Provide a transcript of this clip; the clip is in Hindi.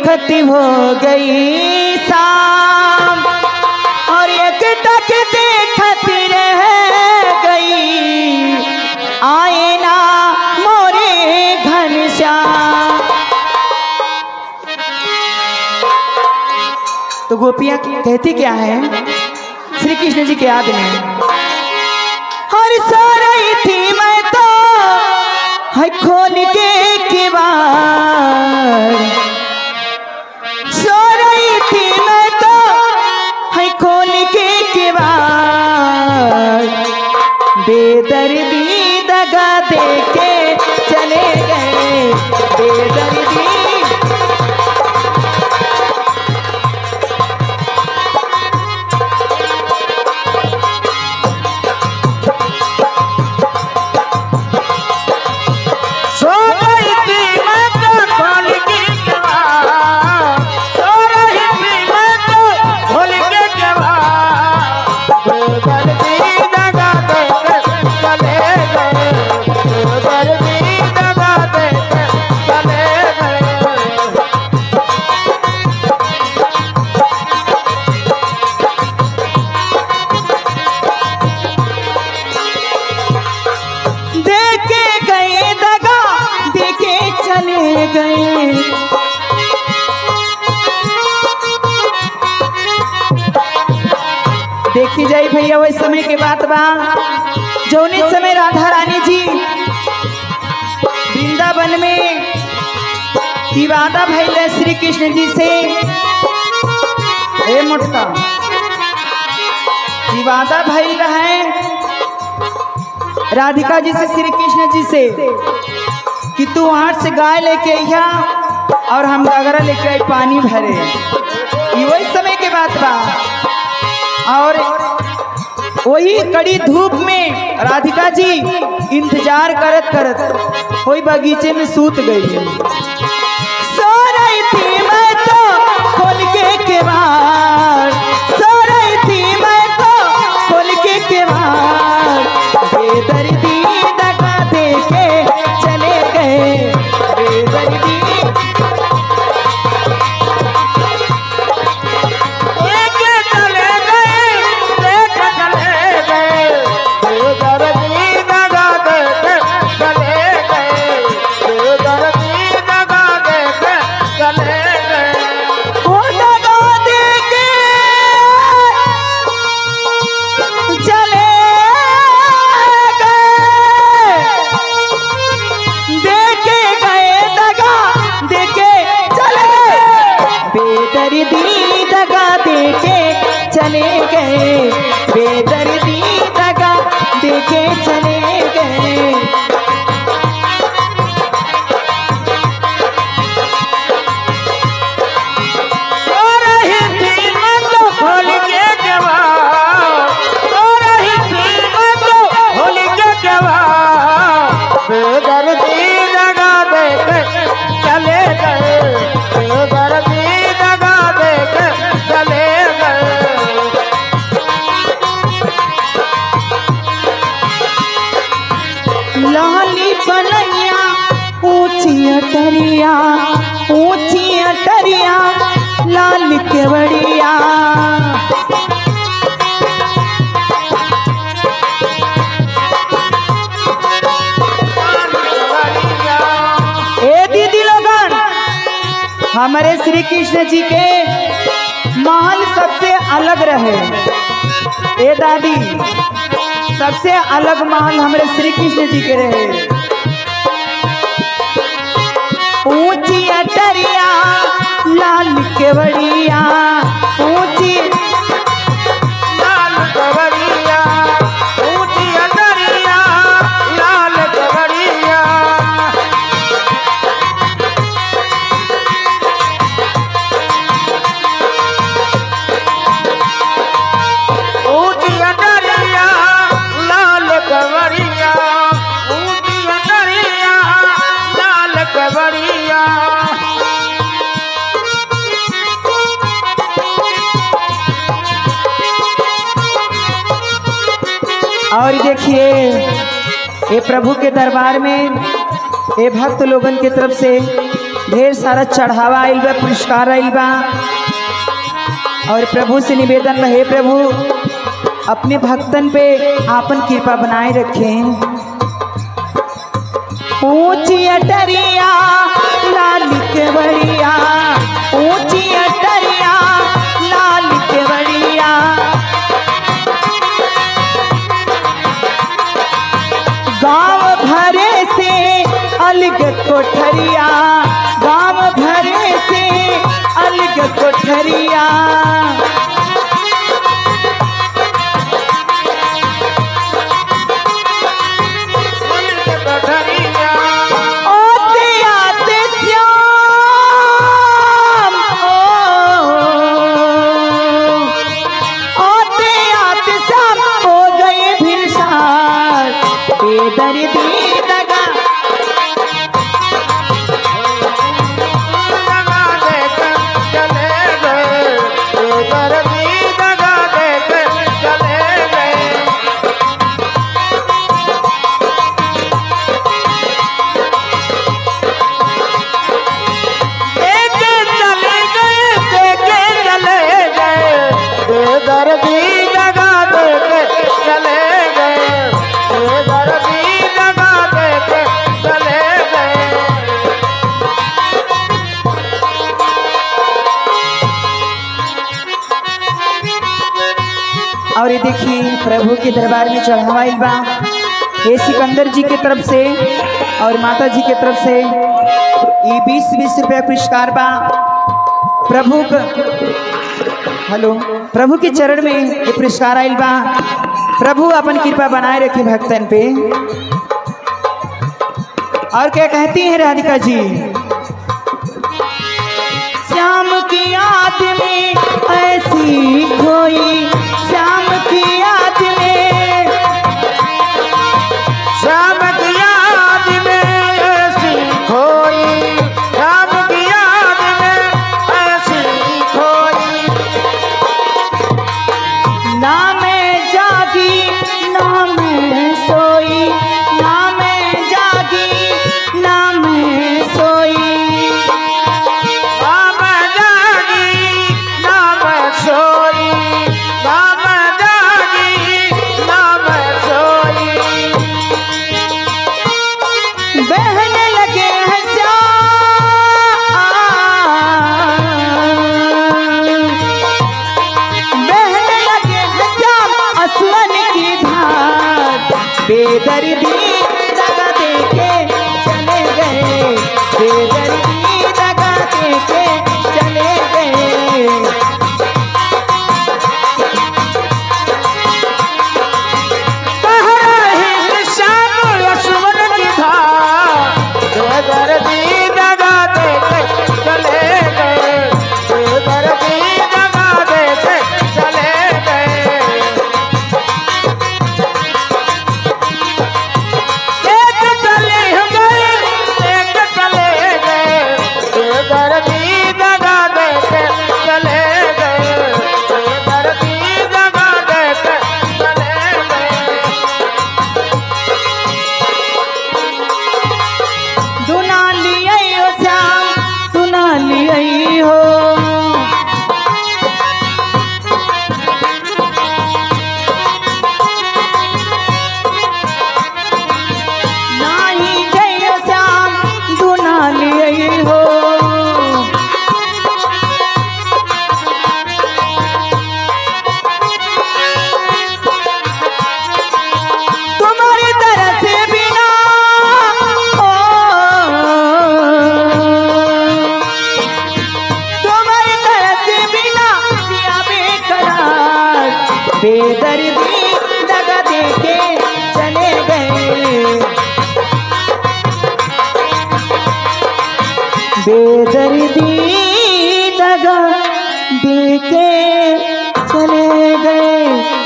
देखत हो गई शाम और एक टक देखत रह गई आए ना मोरे घनश्याम। तो गोपियां कहती क्या है श्री कृष्ण जी के याद में, हर सो रही थी मैं तो है खोल के किवाड़, सो रही थी मैं तो है खोल के किवाड़, बेदर्दी दगा दे के चले गए बेदर्दी। देखी जाई भैया वही समय के बात बा जौने समय राधा रानी जी वृंदावन में विवादा भइले श्री कृष्ण जी से, ए मोटका विवादा भइल है राधिका जी से श्री कृष्ण जी से कि तू हाथ से गाय लेके आइया और हम गगरा लेके आई पानी भरे। वही समय के बात बा और वही कड़ी धूप में राधिका जी इंतजार करत करत कोई बगीचे में सूत गई। सो रही थी मैं तो खोल के केवाड़, सो रही थी मैं तो खोल के केवाड़, बेदर्दी दगा दे के चले गए बेदर्दी। बेदर्दी दगा दे के चले गए बेदर्दी दगा दे के चले गए। सो रही थी मैं तो खोल के केवाड़, सो रही थी मैं तो खोल के केवाड़, बेदर्दी दगा दे के चले गए बेदर्दी चले गए। लाली बनैया ऊंची अटरिया लाल केवड़िया, ए दीदी लोगन हमारे श्री कृष्ण जी के महल सबसे अलग रहे। ए दादी सबसे अलग महल हमारे श्री कृष्ण जी के रहे। ऊंची अटरिया लाल केवड़िया, ऊंची लाल केवड़िया, ऊंची अटरिया लाल केवड़िया। और देखिए ये प्रभु के दरबार में ये भक्त लोगन की तरफ से ढेर सारा चढ़ावा आइल बा, पुरस्कार आइल बा। और प्रभु से निवेदन है, प्रभु अपने भक्तन पे आपन कृपा बनाए रखें। ऊंची अटरिया लाल के बड़िया, ऊंची अटरिया लाल के बड़िया, गांव भरे से अलग कोठरिया, गांव भरे से अलग कोठरिया। आते आते श्याम, आते आते श्याम हो गए भिनसार, बेदर्दी दगा और ये देखिए प्रभु के दरबार में चढ़ावा आइल बा। ये सिकंदर जी के तरफ से और माता जी के तरफ से ये 20-20 रुपया पुरस्कार बा। प्रभु का हेलो, प्रभु के चरण में ये पुरस्कार आइल बा। प्रभु अपन कृपा बनाए रखे भक्तन पे। और क्या कहती है राधिका जी, श्याम की याद में ऐसी खोई, श्याम की याद में, श्याम की याद में ऐसी खोई, श्याम की याद में ऐसी खोई। ना मैं जागी ना मैं सोई, ना मैं जागी ना मैं सोई, बहने लगे हैं श्याम, बहने लगे हैं श्याम आसमान की धार, बेदर्दी दगा देके चले गए, बेदर्दी दगा देके चले गए। बेदर्दी दगा देके चले गए, बेदर्दी दगा देके चले गए। एक चले गए, एक चले गए, बेदर्दी दगा देके चले गए, बेदर्दी दगा देके चले गए। दुना लिया हो श्याम, दुना लिया हो, नाही जय श्याम दुना लिया हो, तुम्हारी तरह से बिना ओ, तुम्हारी तरह से बिना जिया बेकरार, बेदर्दी दगा देके चले गए, बेदर्दी दगा देके चले गए।